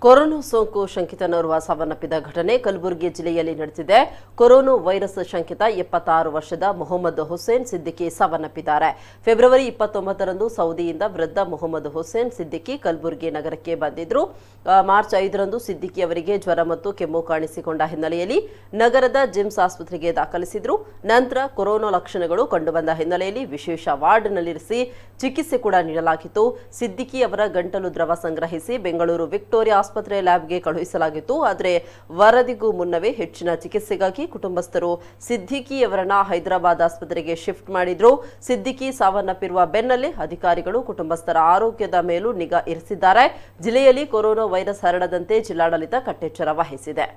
Corona ಸೋಂಕು ಶಂಕಿತನೋರ್ವ ಸಾವನ್ನಪ್ಪಿದ ಘಟನೆ ಕಲಬುರಗಿ ಜಿಲ್ಲೆಯಲ್ಲಿ ನಡೆದಿದೆ. ಕೊರೋನಾ ವೈರಸ್ ಶಂಕಿತ 76 ವರ್ಷದ ಮೊಹಮ್ಮದ್ ಹುಸೇನ್ ಸಿದ್ದಿಕಿ ಸಾವನ್ನಪ್ಪಿದ್ದಾರೆ. ಫೆಬ್ರವರಿ 29ರಂದು ಸೌದಿಯಿಂದ ವೃದ್ಧ ಮೊಹಮ್ಮದ್ ಹುಸೇನ್ ಸಿದ್ದಿಕಿ ಕಲಬುರಗಿ ನಗರಕ್ಕೆ ಬಂದಿದ್ರು. ಮಾರ್ಚ್ 5ರಂದು ಸಿದ್ದಿಕಿ ಅವರಿಗೆ ಜ್ವರ ಮತ್ತು ಕೆಮ್ಮು ಕಾಣಿಸಿಕೊಂಡ ಹಿನ್ನೆಲೆಯಲ್ಲಿ ನಗರದ ಜಿಮ್ಸ್ ಆಸ್ಪತ್ರೆಗೆ ದಾಖಲಿಸಿದ್ರು. ನಂತರ ಕೊರೋನಾ ಲಕ್ಷಣಗಳು ಕಂಡುಬಂದ ಹಿನ್ನೆಲೆಯಲ್ಲಿ ವಿಶೇಷ ವಾರ್ಡ್ನಲ್ಲಿರಿಸಿ ಚಿಕಿತ್ಸೆ ಕೂಡ ನೀಡಲಾಗಿತ್ತು. ಸಿದ್ದಿಕಿ ಅವರ ಗಂಟಲು ದ್ರವ ಸಂಗ್ರಹಿಸಿ ಬೆಂಗಳೂರು ವಿಕ್ಟೋರಿಯಾ ಆಸ್ಪತ್ರೆ ಲ್ಯಾಬ್ಗೆ ಕಳುಹಿಸಲಾಗಿತ್ತು. ಆದರೆ ವರದಿಗೂ ಮುನ್ನವೇ ಹೆಚ್ಚಿನ ಚಿಕಿತ್ಸೆಗಾಗಿ ಕುಟುಂಬಸ್ಥರು ಸಿದ್ದಿಕಿ ಅವರನ್ನ ಹೈದರಾಬಾದ್ ಆಸ್ಪತ್ರೆಗೆ ಶಿಫ್ಟ್ ಮಾಡಿದ್ರು. ಸಿದ್ದಿಕಿ ಸಾವನ್ನಪ್ಪಿರುವ ಬೆನ್ನಲ್ಲೇ ಅಧಿಕಾರಿಗಳು ಕುಟುಂಬಸ್ಥರ ಆರೋಗ್ಯದ ಮೇಲೂ ನಿಗಾ ಇರಿಸಿದ್ದಾರೆ. ಜಿಲ್ಲೆಯಲ್ಲಿ ಕೊರೋನಾ ವೈರಸ್ ಹರಡದಂತೆ ಜಿಲ್ಲಾಡಳಿತ ಕಟ್ಟೆಚ್ಚರ ವಹಿಸಿದೆ.